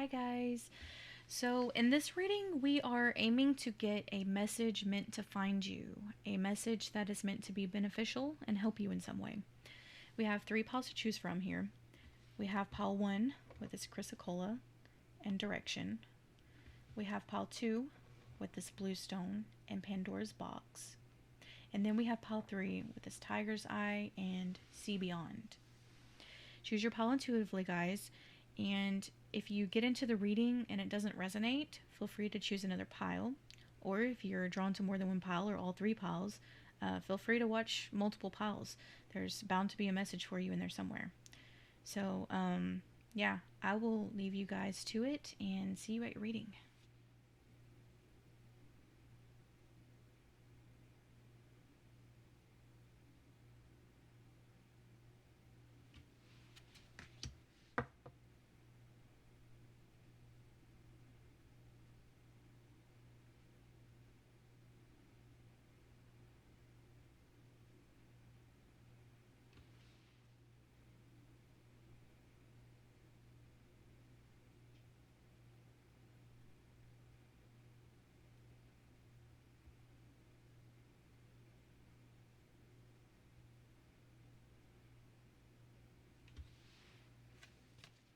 Hi guys. So in this reading, we are aiming to get a message meant to find you, a message that is meant to be beneficial and help you in some way. We have three piles to choose from here. We have pile 1 with its chrysocolla and direction. We have pile 2 with this blue stone and Pandora's box. And then we have pile 3 with this tiger's eye and see beyond. Choose your pile intuitively, guys. And if you get into the reading and it doesn't resonate, feel free to choose another pile. Or if you're drawn to more than one pile or all three piles, feel free to watch multiple piles. There's bound to be a message for you in there somewhere. So, yeah, I will leave you guys to it and see you at your reading.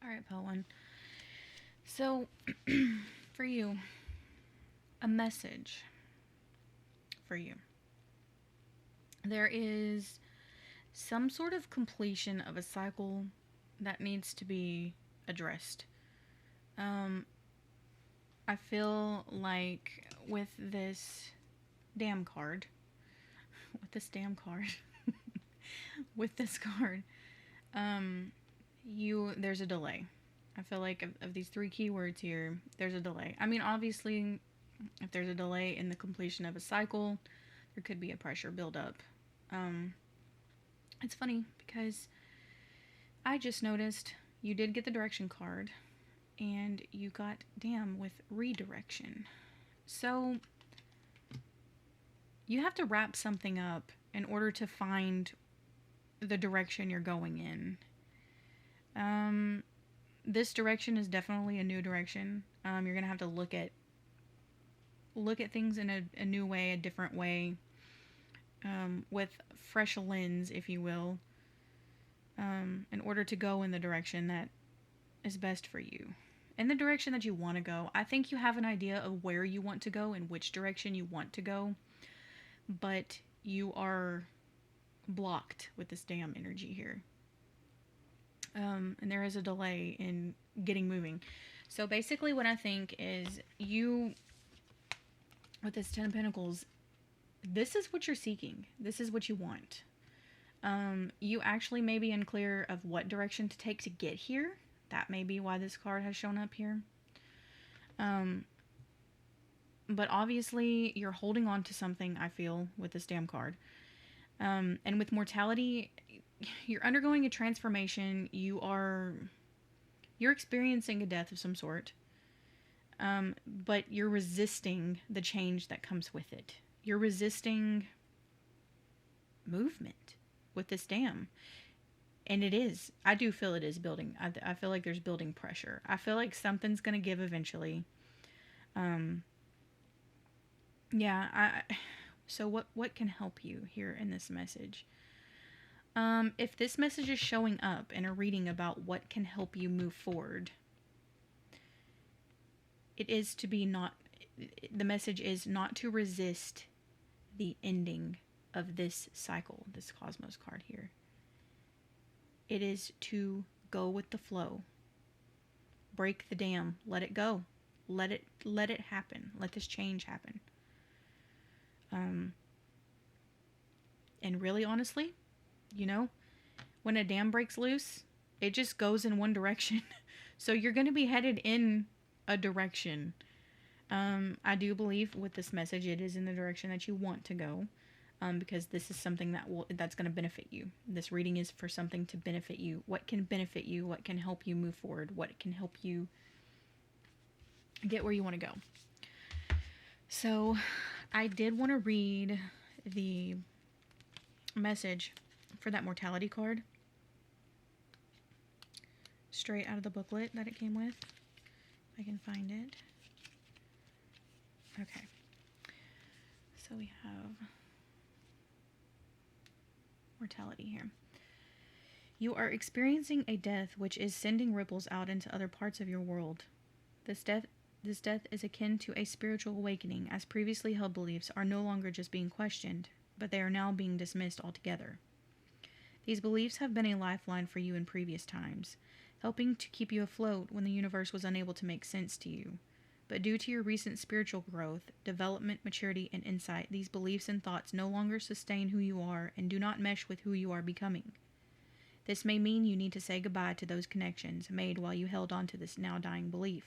All right, pile 1. So, for you, a message for you. There is some sort of completion of a cycle that needs to be addressed. I feel like with this damn card, with this damn card, with this card, there's a delay. I feel like of these three keywords here, there's a delay. I mean, obviously, if there's a delay in the completion of a cycle, there could be a pressure buildup. It's funny because I just noticed you did get the direction card and you got damn with redirection. So you have to wrap something up in order to find the direction you're going in. This direction is definitely a new direction. You're gonna have to look at things in a new way, a different way, with fresh lens, if you will, in order to go in the direction that is best for you, in the direction that you want to go. I think you have an idea of where you want to go and which direction you want to go, but you are blocked with this damn energy here. And there is a delay in getting moving. So basically what I think is you, with this 10 of Pentacles, this is what you're seeking. This is what you want. You actually may be unclear of what direction to take to get here. That may be why this card has shown up here. But obviously you're holding on to something, I feel, with this damn card. And with mortality, you're undergoing a transformation. You're experiencing a death of some sort. But you're resisting the change that comes with it. You're resisting movement with this dam. And it is. I do feel it is building. I feel like there's building pressure. I feel like something's going to give eventually. So what can help you here in this message? If this message is showing up in a reading about what can help you move forward, the message is not to resist the ending of this cycle, this Cosmos card here. It is to go with the flow. Break the dam. Let it go. Let it happen. Let this change happen. And really honestly, when a dam breaks loose, it just goes in one direction. So you're going to be headed in a direction. I do believe with this message, it is in the direction that you want to go. Because this is something that's going to benefit you. This reading is for something to benefit you. What can benefit you? What can help you move forward? What can help you get where you want to go? So, I did want to read the message for that mortality card straight out of the booklet that it came with. find it. Okay. So we have mortality here. You are experiencing a death which is sending ripples out into other parts of your world. This death is akin to a spiritual awakening, as previously held beliefs are no longer just being questioned, but they are now being dismissed altogether. These beliefs have been a lifeline for you in previous times, helping to keep you afloat when the universe was unable to make sense to you. But due to your recent spiritual growth, development, maturity, and insight, these beliefs and thoughts no longer sustain who you are and do not mesh with who you are becoming. This may mean you need to say goodbye to those connections made while you held on to this now dying belief.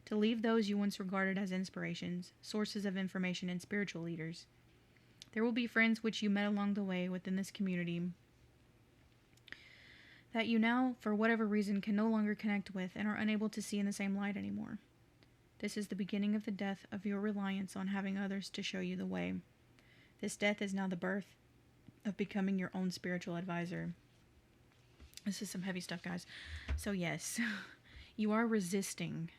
To leave those you once regarded as inspirations, sources of information, and spiritual leaders. There will be friends which you met along the way within this community that you now, for whatever reason, can no longer connect with and are unable to see in the same light anymore. This is the beginning of the death of your reliance on having others to show you the way. This death is now the birth of becoming your own spiritual advisor. This is some heavy stuff, guys. So yes, you are resisting.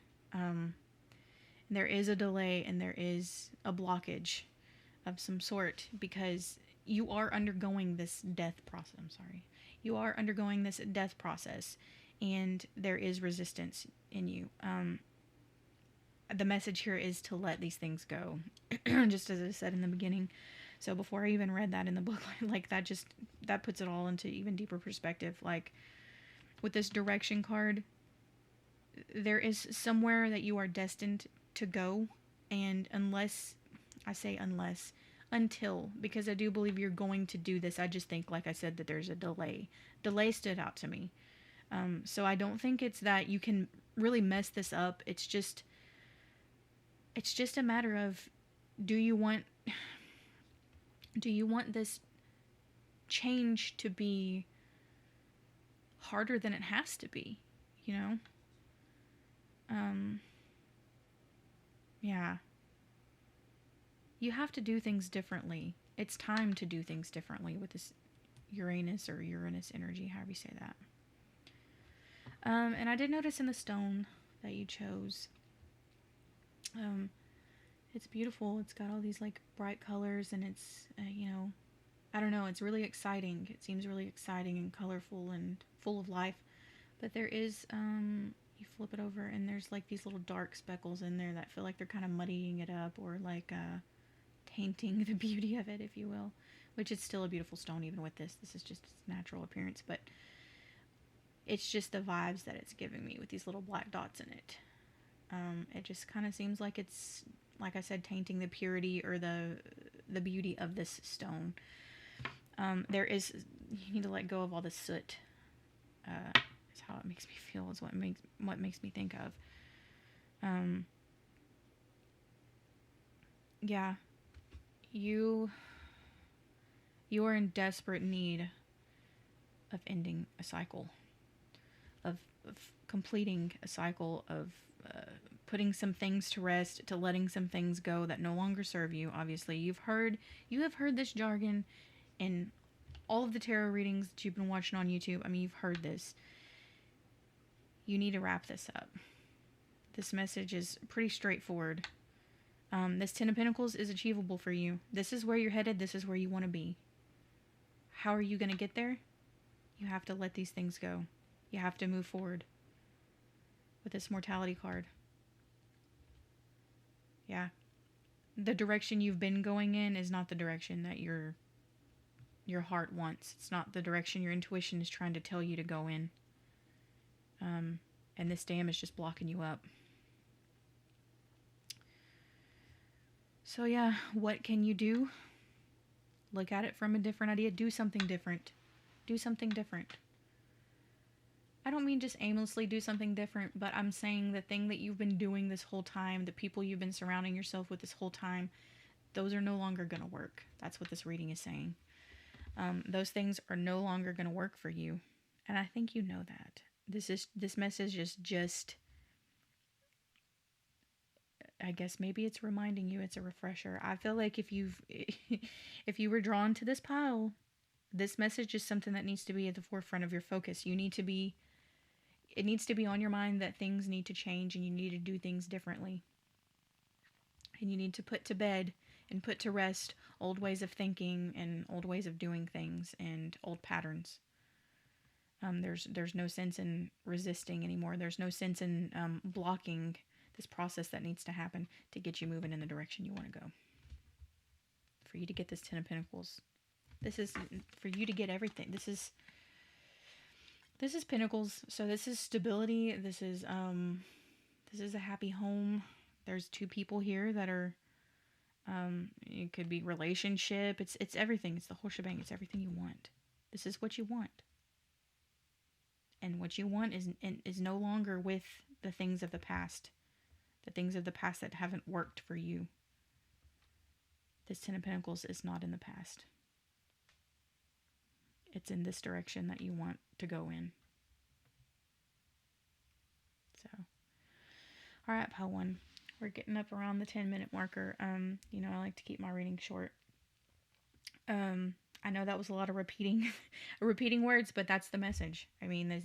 There is a delay and there is a blockage of some sort because you are undergoing this death process. You are undergoing this death process and there is resistance in you. The message here is to let these things go, just as I said in the beginning. So before I even read that in the book, like that puts it all into even deeper perspective. Like with this direction card, there is somewhere that you are destined to go. And until, because I do believe you're going to do this. I just think, like I said, that there's a delay. Delay stood out to me. So I don't think it's that you can really mess this up. It's just a matter of, do you want this change to be harder than it has to be, you know? Yeah. You have to do things differently. It's time to do things differently with this Uranus energy, however you say that. And I did notice in the stone that you chose, it's beautiful. It's got all these like bright colors and it's, I don't know, it's really exciting. It seems really exciting and colorful and full of life. But there is, you flip it over and there's like these little dark speckles in there that feel like they're kind of muddying it up or like tainting the beauty of it, if you will. Which is still a beautiful stone even with this. This is just its natural appearance. But it's just the vibes that it's giving me with these little black dots in it. It just kind of seems like it's, like I said, tainting the purity or the beauty of this stone. You need to let go of all the soot. Is how it makes me feel, is what makes me think of. Yeah. You are in desperate need of ending a cycle. Of completing a cycle of putting some things to rest, to letting some things go that no longer serve you. Obviously, you have heard this jargon in all of the tarot readings that you've been watching on YouTube. I mean, you've heard this. You need to wrap this up. This message is pretty straightforward. This 10 of Pentacles is achievable for you. This is where you're headed. This is where you want to be. How are you going to get there? You have to let these things go. You have to move forward with this mortality card. Yeah. The direction you've been going in is not the direction that your heart wants. It's not the direction your intuition is trying to tell you to go in. And this dam is just blocking you up. So yeah, what can you do? Look at it from a different idea. Do something different. Do something different. I don't mean just aimlessly do something different, but I'm saying the thing that you've been doing this whole time, the people you've been surrounding yourself with this whole time, those are no longer going to work. That's what this reading is saying. Those things are no longer going to work for you. And I think you know that. This message is just, I guess maybe it's reminding you, it's a refresher. I feel like if you were drawn to this pile, this message is something that needs to be at the forefront of your focus. You need to be, it needs to be on your mind that things need to change and you need to do things differently. And you need to put to bed and put to rest old ways of thinking and old ways of doing things and old patterns. There's no sense in resisting anymore. There's no sense in blocking this process that needs to happen to get you moving in the direction you want to go. For you to get this Ten of Pentacles, this is for you to get everything. This is Pentacles. So this is stability. This is a happy home. There's two people here that are. It could be relationship. It's everything. It's the whole shebang. It's everything you want. This is what you want. And what you want is no longer with the things of the past. The things of the past that haven't worked for you. This Ten of Pentacles is not in the past. It's in this direction that you want to go in. So, all right, pile one. We're getting up around the 10-minute marker. I like to keep my reading short. I know that was a lot of repeating words, but that's the message. I mean,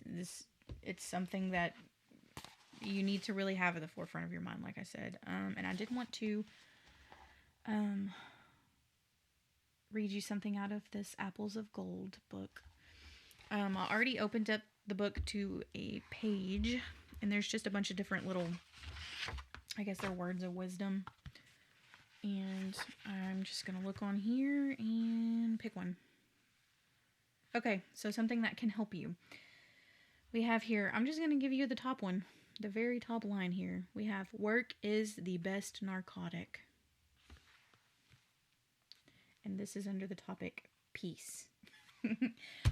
it's something that you need to really have at the forefront of your mind, like I said. And I did want to read you something out of this Apples of Gold book. I already opened up the book to a page, and there's just a bunch of different little, I guess they're words of wisdom. And I'm just going to look on here and pick one. Okay, so something that can help you. We have here, I'm just going to give you the top one, the very top line here. We have, work is the best narcotic. And this is under the topic, peace.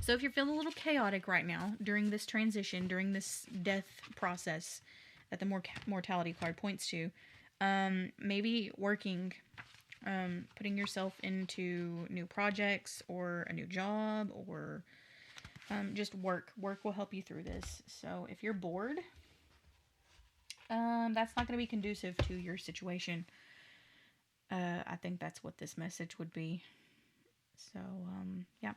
So if you're feeling a little chaotic right now, during this transition, during this death process that the mortality card points to, maybe working, putting yourself into new projects or a new job, or just work. Work will help you through this. So if you're bored, that's not going to be conducive to your situation. I think that's what this message would be. So, yeah.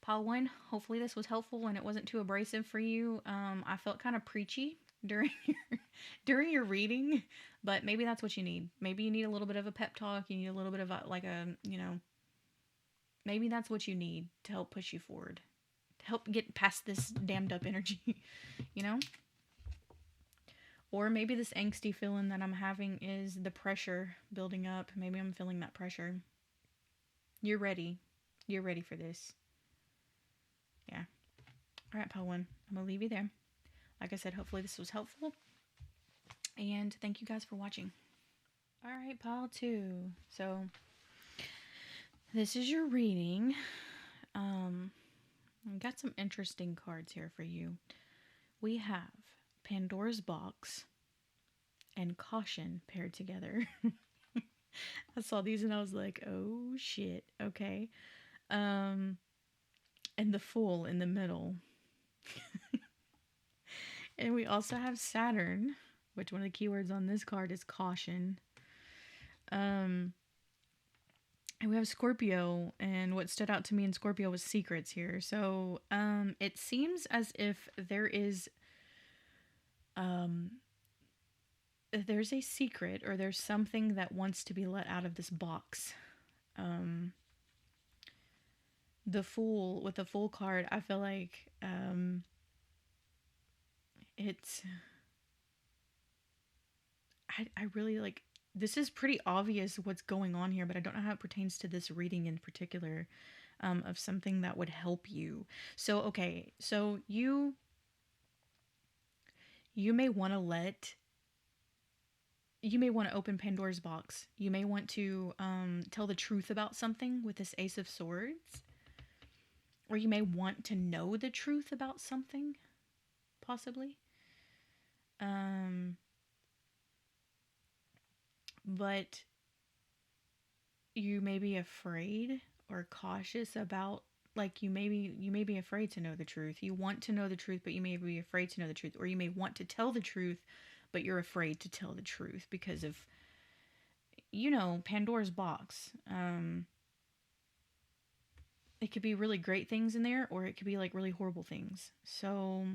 Pile one, hopefully this was helpful and it wasn't too abrasive for you. I felt kind of preachy during your reading, but maybe that's what you need. Maybe you need a little bit of a pep talk. You need a little bit of maybe that's what you need to help push you forward, to help get past this damned up energy, Or maybe this angsty feeling that I'm having is the pressure building up. Maybe I'm feeling that pressure. You're ready. You're ready for this. Yeah. All right, pile one. I'm going to leave you there. Like I said, hopefully this was helpful. And thank you guys for watching. All right, pile two. So, this is your reading. I've got some interesting cards here for you. We have Pandora's Box and Caution paired together. I saw these and I was like, oh shit, okay. And the Fool in the middle. And we also have Saturn, which one of the keywords on this card is caution. And we have Scorpio, and what stood out to me in Scorpio was secrets here. So, it seems as if there's a secret, or there's something that wants to be let out of this box. The Fool, with the Fool card, I feel like, I really like, this is pretty obvious what's going on here, but I don't know how it pertains to this reading in particular, of something that would help you. So, okay, so you may want to open Pandora's box. You may want to tell the truth about something with this Ace of Swords. Or you may want to know the truth about something, possibly. But you may be afraid or cautious about, like, you may be afraid to know the truth. You want to know the truth, but you may be afraid to know the truth. Or you may want to tell the truth, but you're afraid to tell the truth because of, Pandora's box. It could be really great things in there, or it could be like really horrible things. So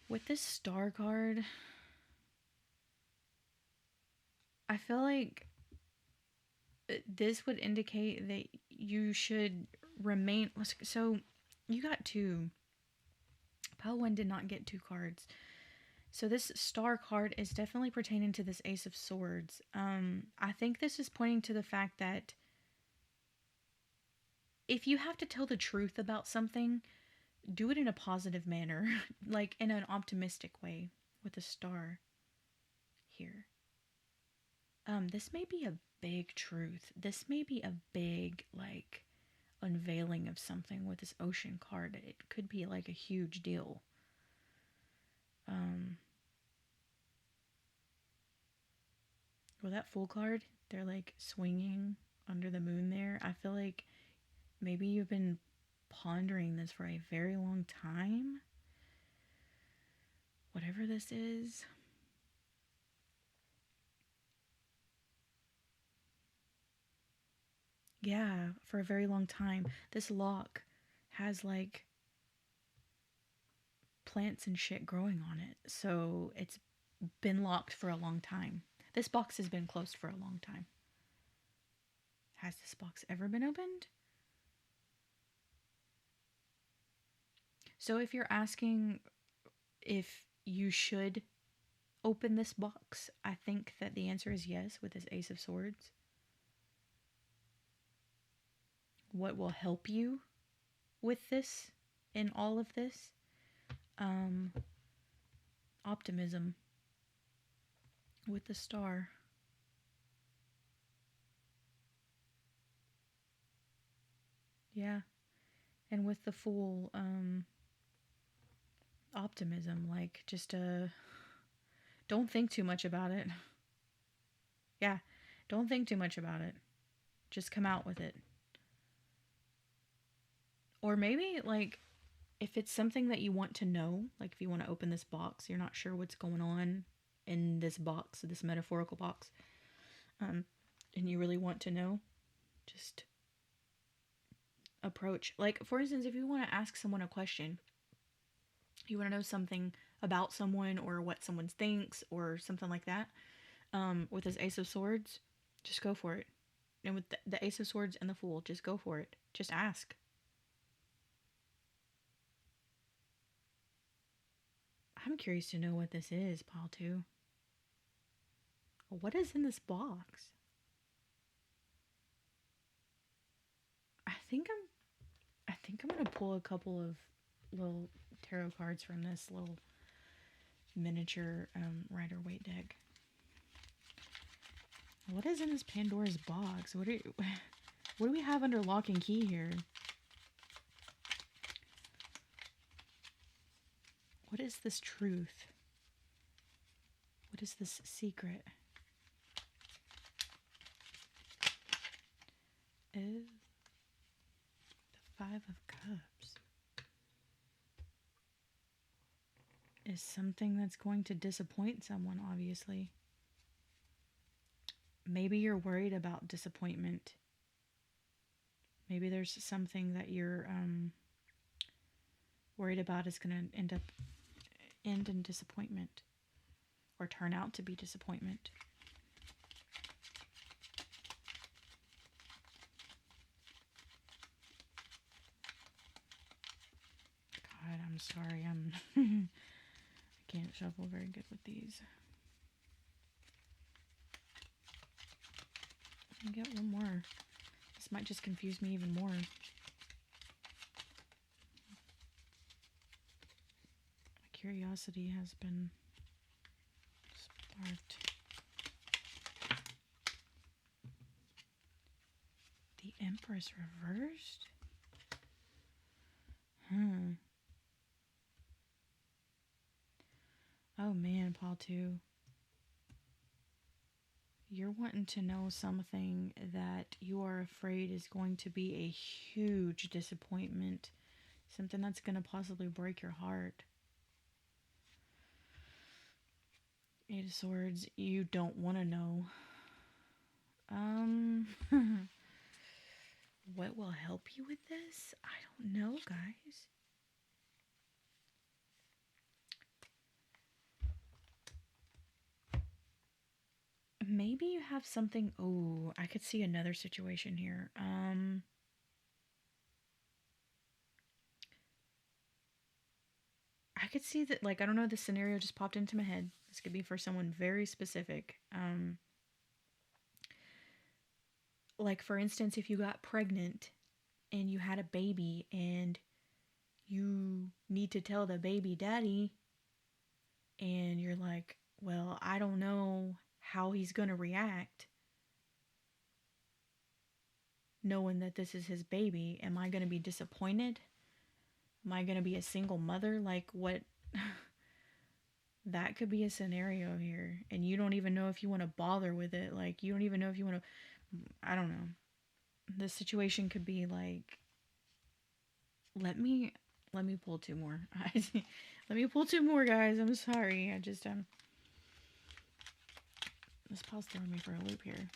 With this star card, I feel like this would indicate that you should remain. So, you got two. Pile 1 did not get two cards. So this star card is definitely pertaining to this Ace of Swords. I think this is pointing to the fact that if you have to tell the truth about something, do it in a positive manner, like in an optimistic way with a star here. This may be a big truth. This may be a big, like, unveiling of something with this ocean card. It could be like a huge deal. Well, that Fool card, they're like swinging under the moon there. I feel like maybe you've been pondering this for a very long time. Whatever this is. Yeah, for a very long time. This lock has like plants and shit growing on it. So it's been locked for a long time. This box has been closed for a long time. Has this box ever been opened? So if you're asking if you should open this box, I think that the answer is yes with this Ace of Swords. What will help you with this, in all of this? Optimism with the star. Yeah. And with the Fool, optimism, like just don't think too much about it. Yeah, don't think too much about it. Just come out with it. Or maybe like if it's something that you want to know, like if you want to open this box, you're not sure what's going on in this box, this metaphorical box, and you really want to know, just approach. Like, for instance, if you want to ask someone a question, you want to know something about someone or what someone thinks or something like that, with this Ace of Swords, just go for it. And with the Ace of Swords and the Fool, just go for it. Just ask. I'm curious to know what this is, Paul, too. What is in this box? I think I'm gonna pull a couple of little tarot cards from this little miniature Rider-Waite deck. What is in this Pandora's box? What do we have under lock and key here? What is this truth? What is this secret? Is the Five of Cups is something that's going to disappoint someone, obviously. Maybe you're worried about disappointment. Maybe there's something that you're worried about is going to end in disappointment or turn out to be disappointment. God, I'm sorry. I can't shuffle very good with these. I'll get one more. This might just confuse me even more. My curiosity has been sparked. The Empress reversed? Oh man, Paul, too. You're wanting to know something that you are afraid is going to be a huge disappointment. Something that's going to possibly break your heart. Eight of Swords, you don't want to know. What will help you with this? I don't know, guys. have something? Oh, I could see another situation here. I could see that, like, I don't know, the scenario just popped into my head. This could be for someone very specific. Like, for instance, if you got pregnant and you had a baby and you need to tell the baby daddy, and you're like, well, I don't know how he's going to react knowing that this is his baby. Am I going to be disappointed? Am I going to be a single mother? Like, what? That could be a scenario here. And you don't even know if you want to bother with it. Like, you don't even know if you want to. I don't know. The situation could be like, let me pull two more. Let me pull two more, guys. I'm sorry. I just this pile's throwing me for a loop here.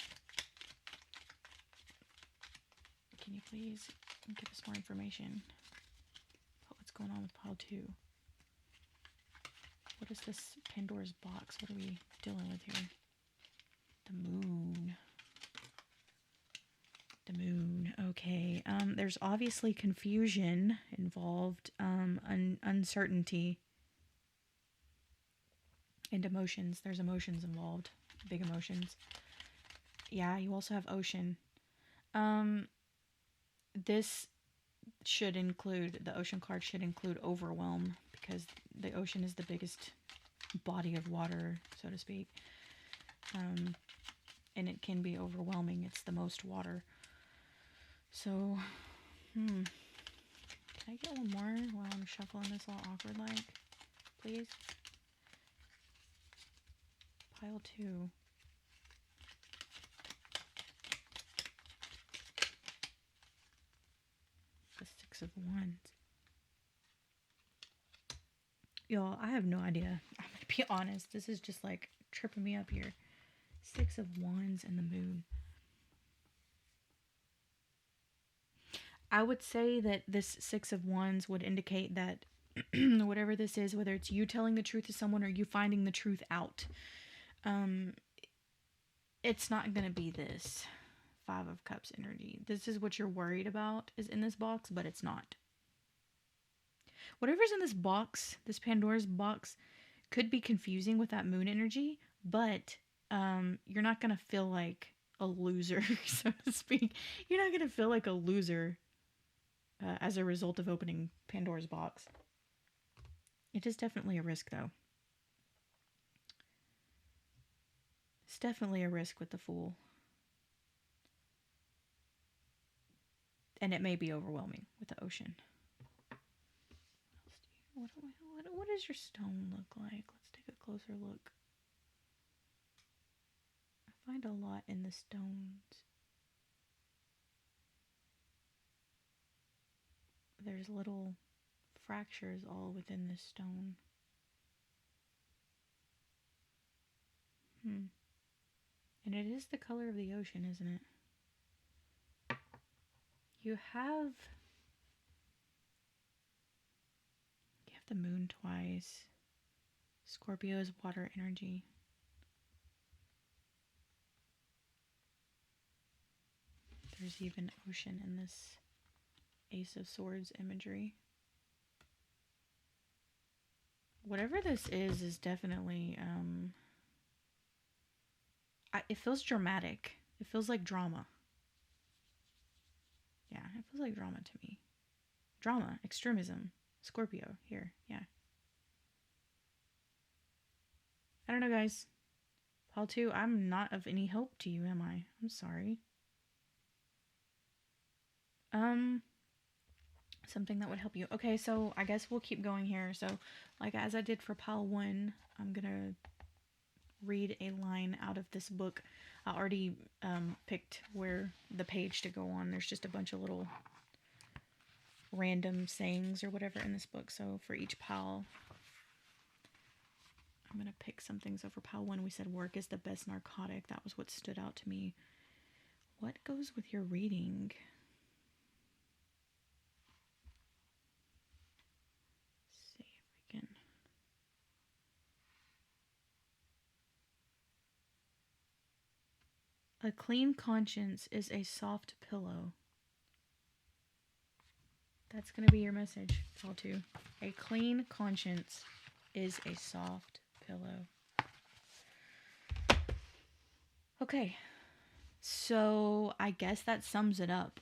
Can you please give us more information about what's going on with pile 2? What is this Pandora's box? What are we dealing with here? The moon. The moon. Okay. There's obviously confusion involved, uncertainty, and emotions. There's emotions involved. Big emotions. Yeah, you also have ocean. This should include, the ocean card should include overwhelm, because the ocean is the biggest body of water, so to speak. And it can be overwhelming. It's the most water. So, can I get one more while I'm shuffling this all awkward like? Please? Pile 2. The 6 of Wands. Y'all, I have no idea. I'm gonna be honest. This is just like tripping me up here. 6 of Wands and the moon. I would say that this 6 of Wands would indicate that whatever this is, whether it's you telling the truth to someone or you finding the truth out, it's not going to be this 5 of Cups energy. This is what you're worried about is in this box, but it's not. Whatever's in this box, this Pandora's box, could be confusing with that moon energy, but you're not going to feel like a loser, so to speak. You're not going to feel like a loser as a result of opening Pandora's box. It is definitely a risk, though. It's definitely a risk with the Fool. And it may be overwhelming with the ocean. What does your stone look like? Let's take a closer look. I find a lot in the stones. There's little fractures all within this stone. And it is the color of the ocean, isn't it? You have the moon twice. Scorpio's water energy. There's even ocean in this Ace of Swords imagery. Whatever this is definitely, it feels dramatic. It feels like drama. Yeah, it feels like drama to me. Drama, extremism, Scorpio, here, yeah. I don't know, guys. Paul 2, I'm not of any help to you, am I? I'm sorry. Something that would help you. Okay, so I guess we'll keep going here. So, like as I did for pile 1, I'm gonna read a line out of this book. I already picked where the page to go on. There's just a bunch of little random sayings or whatever in this book. So for each pile, I'm gonna pick some things. So for pile 1, we said work is the best narcotic. That was what stood out to me. What goes with your reading? Can A clean conscience is a soft pillow. That's going to be your message, Call 2. A clean conscience is a soft pillow. Okay. So I guess that sums it up.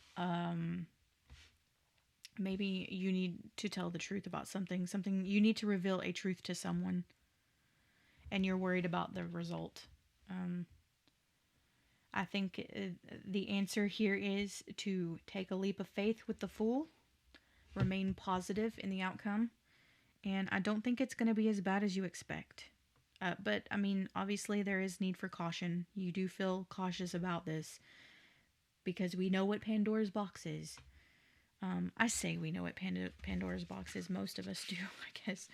Maybe you need to tell the truth about something. You need to reveal a truth to someone, and you're worried about the result. I think the answer here is to take a leap of faith with the Fool, remain positive in the outcome, and I don't think it's going to be as bad as you expect. But I mean, obviously there is need for caution. You do feel cautious about this because we know what Pandora's box is. I say we know what Pandora's box is. Most of us do, I guess.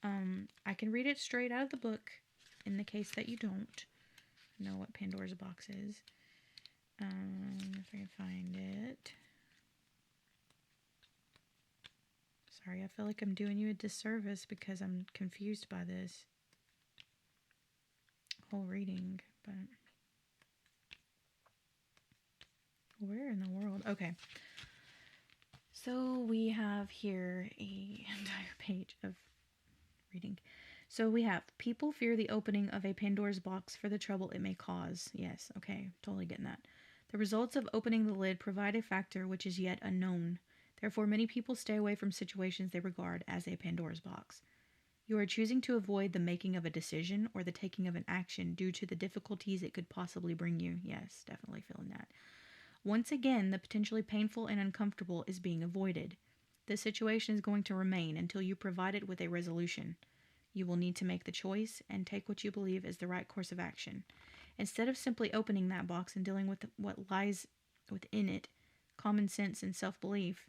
I can read it straight out of the book in the case that you don't know what Pandora's box is. If I can find it. Sorry, I feel like I'm doing you a disservice because I'm confused by this whole reading, but where in the world? Okay. So we have here a entire page of reading. So we have, people fear the opening of a Pandora's box for the trouble it may cause. Yes, okay, totally getting that. The results of opening the lid provide a factor which is yet unknown. Therefore, many people stay away from situations they regard as a Pandora's box. You are choosing to avoid the making of a decision or the taking of an action due to the difficulties it could possibly bring you. Yes, definitely feeling that. Once again, the potentially painful and uncomfortable is being avoided. The situation is going to remain until you provide it with a resolution. You will need to make the choice and take what you believe is the right course of action. Instead of simply opening that box and dealing with what lies within it, common sense and self-belief,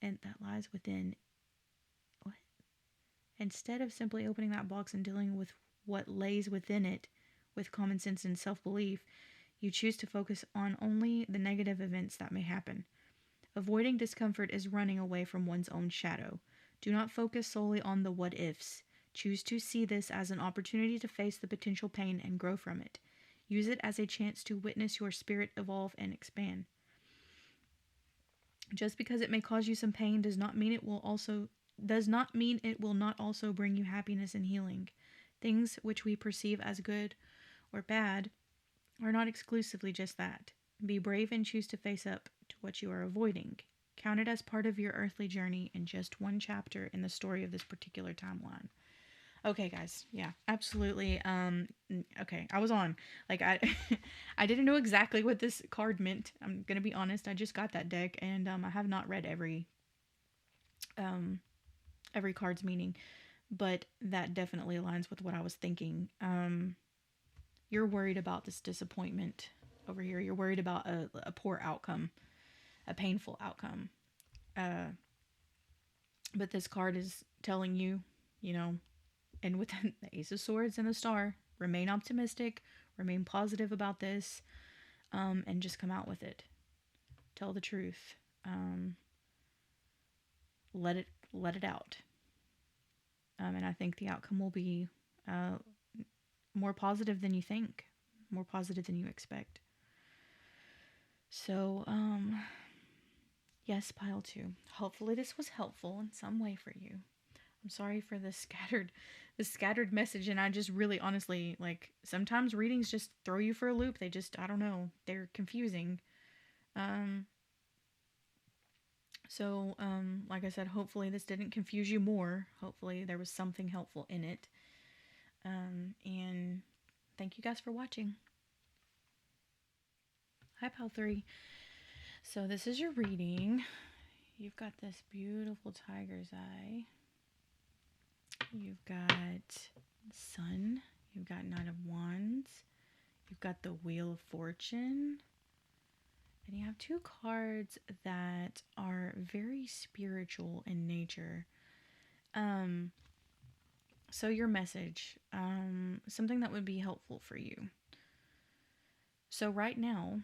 and that lies within... What? Instead of simply opening that box and dealing with what lays within it with common sense and self-belief, you choose to focus on only the negative events that may happen. Avoiding discomfort is running away from one's own shadow. Do not focus solely on the what-ifs. Choose to see this as an opportunity to face the potential pain and grow from it. Use it as a chance to witness your spirit evolve and expand. Just because it may cause you some pain does not mean it will not also bring you happiness and healing. Things which we perceive as good or bad are not exclusively just that. Be brave and choose to face up to what you are avoiding. Count it as part of your earthly journey and just one chapter in the story of this particular timeline. Okay, guys. Yeah, absolutely. Okay, I was on. Like, I I didn't know exactly what this card meant. I'm gonna be honest. I just got that deck, and I have not read every card's meaning, but that definitely aligns with what I was thinking. You're worried about this disappointment over here. You're worried about a poor outcome, a painful outcome. But this card is telling you, and with the Ace of Swords and the Star, remain optimistic, remain positive about this, and just come out with it. Tell the truth. Let it out. And I think the outcome will be more positive than you think, more positive than you expect. So, yes, pile 2. Hopefully this was helpful in some way for you. I'm sorry for the scattered message, and I just really honestly, like, sometimes readings just throw you for a loop. They just, I don't know, they're confusing. So, like I said, hopefully this didn't confuse you more. Hopefully there was something helpful in it. And thank you guys for watching. Hi, Pal 3. So this is your reading. You've got this beautiful tiger's eye. You've got Sun. You've got Knight of Wands. You've got the Wheel of Fortune. And you have 2 cards that are very spiritual in nature. So your message, something that would be helpful for you. So right now,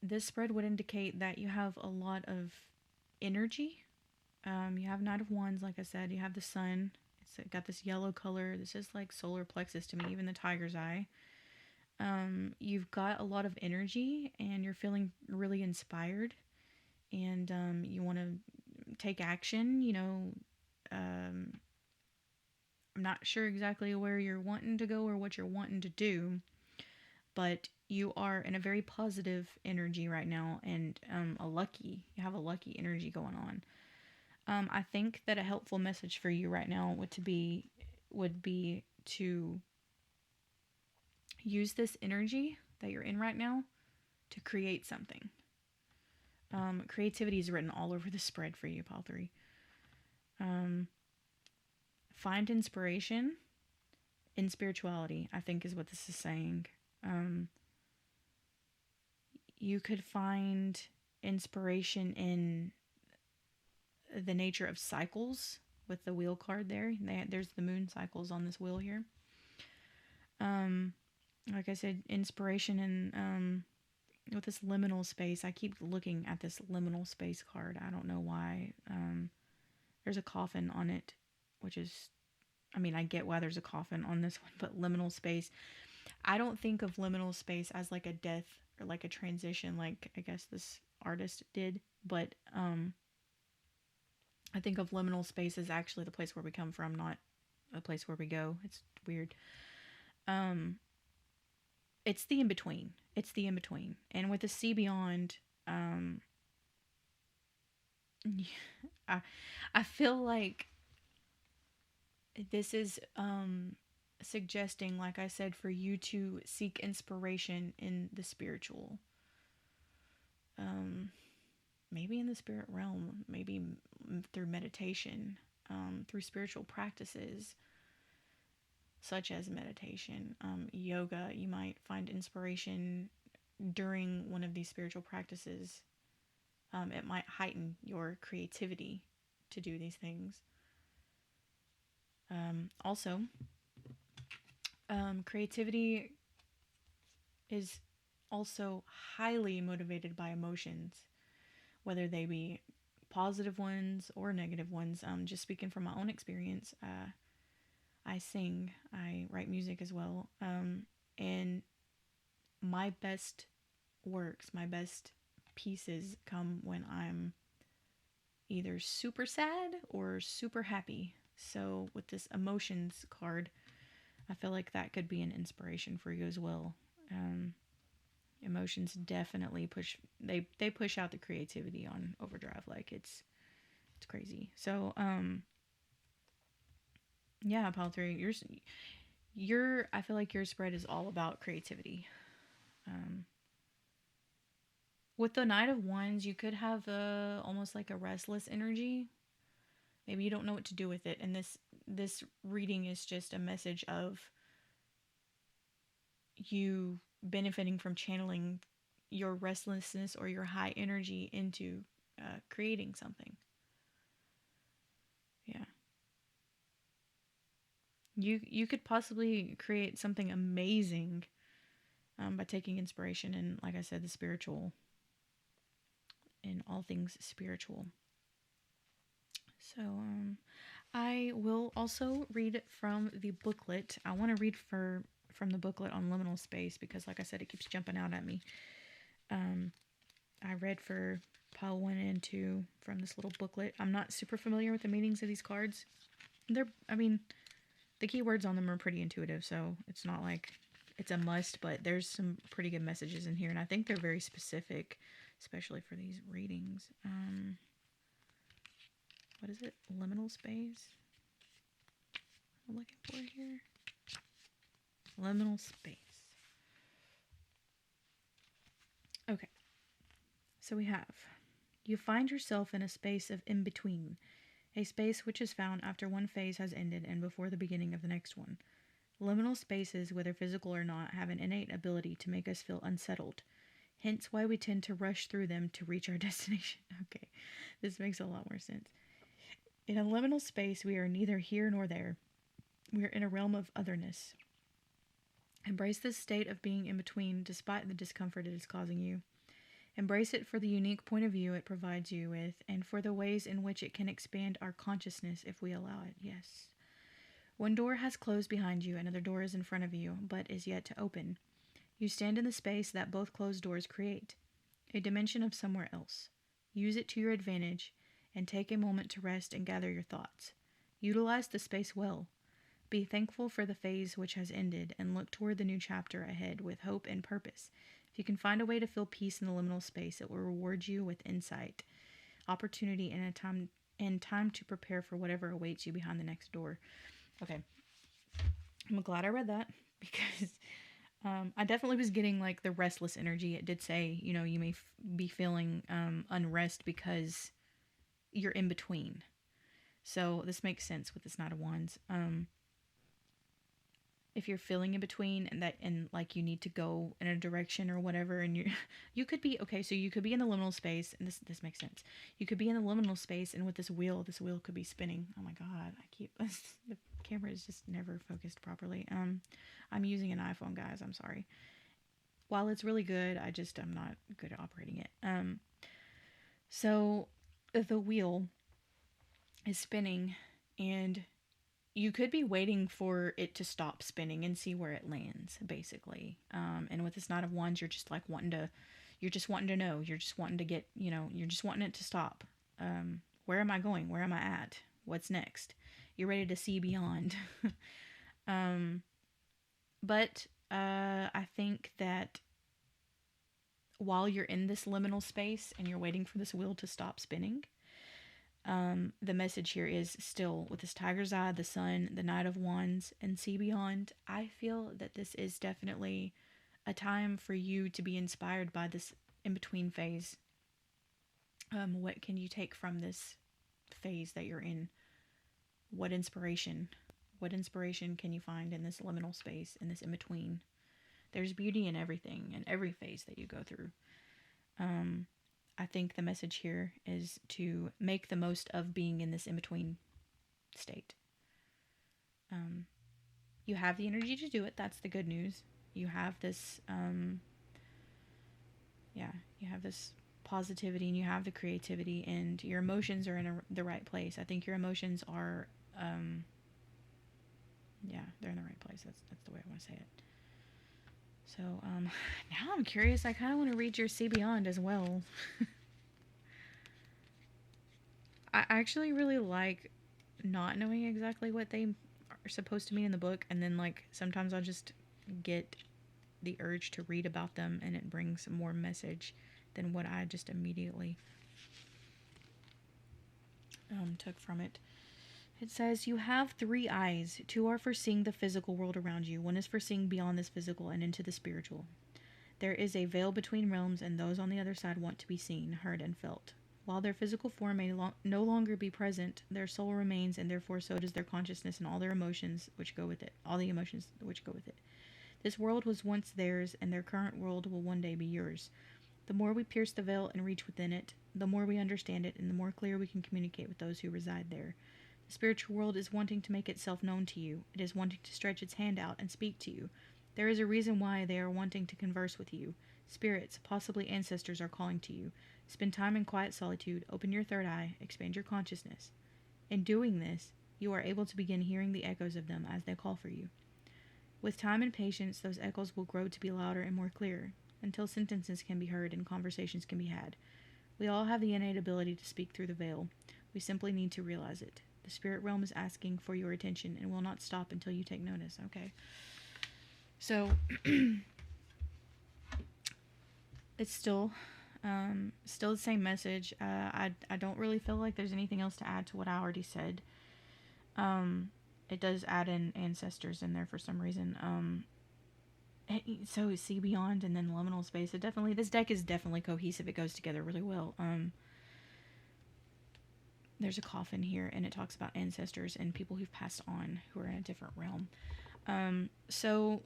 this spread would indicate that you have a lot of energy. You have Knight of Wands, like I said. You have the Sun. It's got this yellow color. This is like solar plexus to me, even the tiger's eye. You've got a lot of energy and you're feeling really inspired, and you want to take action. Um, I'm not sure exactly where you're wanting to go or what you're wanting to do, but you are in a very positive energy right now, and you have a lucky energy going on. I think that a helpful message for you right now would be to use this energy that you're in right now to create something. Creativity is written all over the spread for you, Paul 3. Um, find inspiration in spirituality, I think is what this is saying. Um, you could find inspiration in the nature of cycles with the wheel card there. There's the moon cycles on this wheel here. Um, like I said, inspiration in with this liminal space. I keep looking at this liminal space card. I don't know why. There's a coffin on it, which is, I mean, I get why there's a coffin on this one, but liminal space. I don't think of liminal space as like a death or like a transition, like I guess this artist did, but I think of liminal space as actually the place where we come from, not a place where we go. It's weird. Um, it's the in between. It's the in between, and with the sea beyond, um, I I feel like this is suggesting, like I said, for you to seek inspiration in the spiritual. Um, maybe in the spirit realm, maybe through meditation, through spiritual practices such as meditation, yoga. You might find inspiration during one of these spiritual practices. It might heighten your creativity to do these things. Also, creativity is also highly motivated by emotions, whether they be positive ones or negative ones. Just speaking from my own experience, I sing, I write music as well, and my best works, my best pieces come when I'm either super sad or super happy. So, with this emotions card, I feel like that could be an inspiration for you as well. Um, Emotions definitely they push out the creativity on overdrive, like it's crazy. So yeah, Paul 3, your I feel like your spread is all about creativity. Um, with the Knight of Wands, you could have a almost like a restless energy. Maybe you don't know what to do with it, and this reading is just a message of you benefiting from channeling your restlessness or your high energy into creating something. Yeah, you could possibly create something amazing by taking inspiration in, like I said, the spiritual, in all things spiritual. So I will also read from the booklet. I want to read from the booklet on liminal space because, like I said, it keeps jumping out at me. I read for pile 1 and 2 from this little booklet. I'm not super familiar with the meanings of these cards. I mean, the keywords on them are pretty intuitive, so it's not like it's a must, but there's some pretty good messages in here, and I think they're very specific, especially for these readings. What is it? Liminal space? I'm looking for here. Liminal space. Okay. So we have, you find yourself in a space of in-between, a space which is found after one phase has ended and before the beginning of the next one. Liminal spaces, whether physical or not, have an innate ability to make us feel unsettled, hence why we tend to rush through them to reach our destination. Okay, this makes a lot more sense. In a liminal space, we are neither here nor there. We are in a realm of otherness. Embrace this state of being in between despite the discomfort it is causing you. Embrace it for the unique point of view it provides you with, and for the ways in which it can expand our consciousness if we allow it. Yes. One door has closed behind you, another door is in front of you, but is yet to open. You stand in the space that both closed doors create, a dimension of somewhere else. Use it to your advantage and take a moment to rest and gather your thoughts. Utilize the space well. Be thankful for the phase which has ended and look toward the new chapter ahead with hope and purpose. If you can find a way to feel peace in the liminal space, it will reward you with insight, opportunity, and time to prepare for whatever awaits you behind the next door. Okay, I'm glad I read that because I definitely was getting like the restless energy. It did say, you may be feeling unrest because you're in between. So this makes sense with this Knight of Wands. If you're feeling in between and like you need to go in a direction or whatever, and you could be okay. So you could be in the liminal space, and this makes sense. You could be in the liminal space, and with this wheel could be spinning. Oh my god, the camera is just never focused properly. I'm using an iPhone, guys. I'm sorry. While it's really good, I'm not good at operating it. So the wheel is spinning, and you could be waiting for it to stop spinning and see where it lands, basically. And with this Knight of Wands, you're just like you're just wanting to know. You're just wanting to get, you're just wanting it to stop. Where am I going? Where am I at? What's next? You're ready to see beyond. But I think that while you're in this liminal space and you're waiting for this wheel to stop spinning, the message here is still with this tiger's eye, the sun, the Knight of Wands, and see beyond. I feel that this is definitely a time for you to be inspired by this in-between phase. What can you take from this phase that you're in? What inspiration can you find in this liminal space, in this in-between? There's beauty in everything, in every phase that you go through. I think the message here is to make the most of being in this in-between state. You have the energy to do it. That's the good news. You have this, you have this positivity, and you have the creativity, and your emotions are in the right place. I think your emotions are, they're in the right place. That's the way I want to say it. So, now I'm curious. I kind of want to read your See Beyond as well. I actually really like not knowing exactly what they are supposed to mean in the book, and then like sometimes I'll just get the urge to read about them, and it brings more message than what I just immediately took from it. It says, you have 3 eyes. 2 are for seeing the physical world around you. 1 is for seeing beyond this physical and into the spiritual. There is a veil between realms, and those on the other side want to be seen, heard, and felt. While their physical form may no longer be present, their soul remains, and therefore so does their consciousness and all their emotions which go with it. All the emotions which go with it. This world was once theirs, and their current world will one day be yours. The more we pierce the veil and reach within it, the more we understand it, and the more clear we can communicate with those who reside there. The spiritual world is wanting to make itself known to you. It is wanting to stretch its hand out and speak to you. There is a reason why they are wanting to converse with you. Spirits, possibly ancestors, are calling to you. Spend time in quiet solitude, open your third eye, expand your consciousness. In doing this, you are able to begin hearing the echoes of them as they call for you. With time and patience, those echoes will grow to be louder and more clear, until sentences can be heard and conversations can be had. We all have the innate ability to speak through the veil. We simply need to realize it. The spirit realm is asking for your attention and will not stop until you take notice. Okay. So, it's still the same message. I don't really feel like there's anything else to add to what I already said. It does add in ancestors in there for some reason. So see beyond and then liminal space. This deck is definitely cohesive. It goes together really well. There's a coffin here, and it talks about ancestors and people who've passed on who are in a different realm. So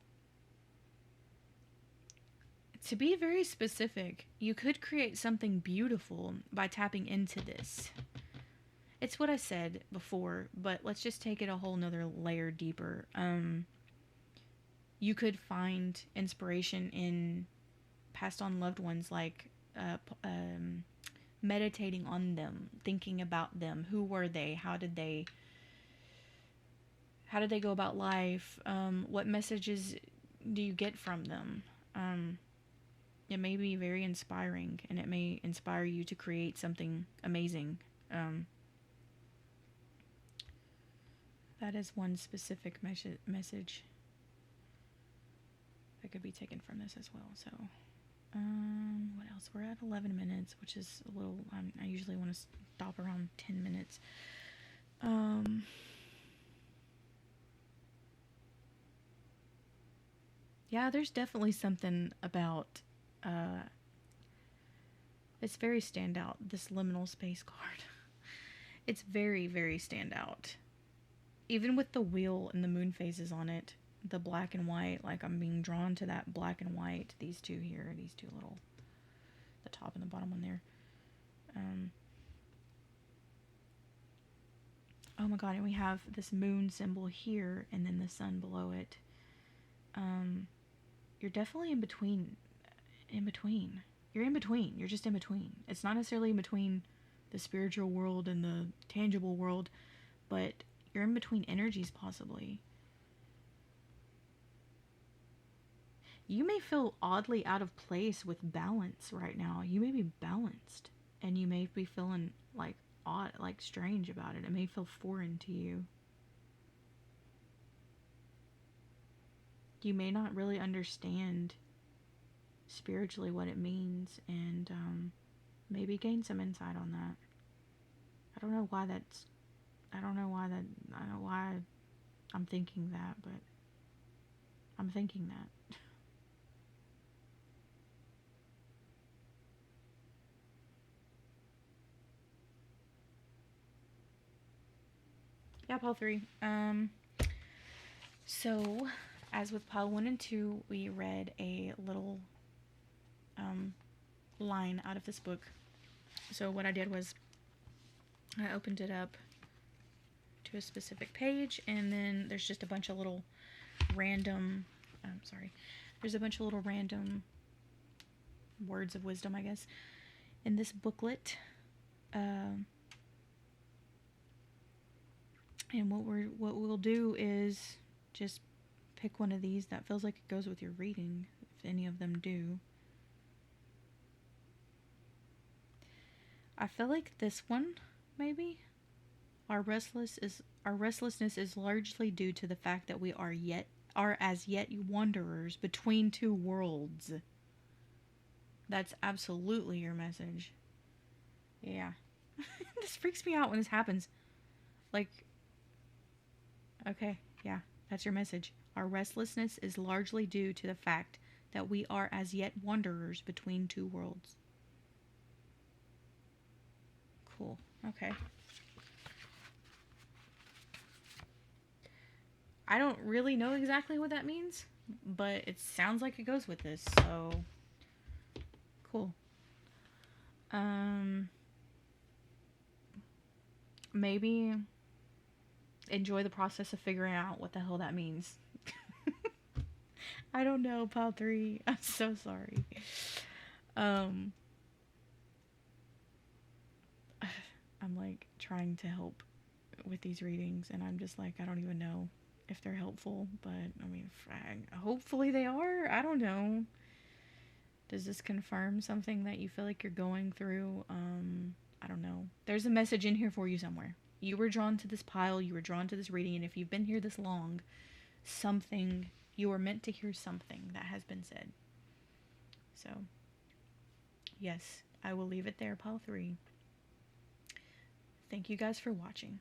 to be very specific, you could create something beautiful by tapping into this. It's what I said before, but let's just take it a whole nother layer deeper. You could find inspiration in passed on loved ones, like meditating on them, thinking about them. Who were they? How did they go about life? What messages do you get from them? it may be very inspiring, and it may inspire you to create something amazing. That is one specific message that could be taken from this as well. So, what else? We're at 11 minutes, which is a little, I usually want to stop around 10 minutes. Yeah, there's definitely something about, it's very standout, this liminal space card. It's very, very standout. Even with the wheel and the moon phases on it, the black and white, like I'm being drawn to that black and white, these two here, these two little, the top and the bottom one there. Oh my god, and we have this moon symbol here, and then the sun below it. You're definitely in between. You're in between. You're just in between. It's not necessarily in between the spiritual world and the tangible world, but you're in between energies, possibly. You may feel oddly out of place with balance right now. You may be balanced, and you may be feeling like odd, like strange about it. It may feel foreign to you. You may not really understand spiritually what it means, and maybe gain some insight on that. I don't know why I'm thinking that, but I'm thinking that. Yeah, pile 3. So, as with pile 1 and 2, we read a little line out of this book. So what I did was I opened it up to a specific page, and then there's just a bunch of little random, there's a bunch of little random words of wisdom, I guess, in this booklet. And what we'll do is just pick one of these that feels like it goes with your reading, if any of them do. I feel like this one, maybe. Our restlessness is largely due to the fact that we are as yet wanderers between two worlds. That's absolutely your message. Yeah. This freaks me out when this happens. Like, okay, yeah, that's your message. Our restlessness is largely due to the fact that we are as yet wanderers between two worlds. Cool. Okay. I don't really know exactly what that means, but it sounds like it goes with this, so cool. Maybe enjoy the process of figuring out what the hell that means. I don't know, pile 3. I'm so sorry. I'm like trying to help with these readings, and I'm just like, I don't even know if they're helpful, but I mean, hopefully they are. I don't know. Does this confirm something that you feel like you're going through? I don't know. There's a message in here for you somewhere. You were drawn to this pile, you were drawn to this reading, and if you've been here this long, you were meant to hear something that has been said. So, yes, I will leave it there, pile 3. Thank you guys for watching.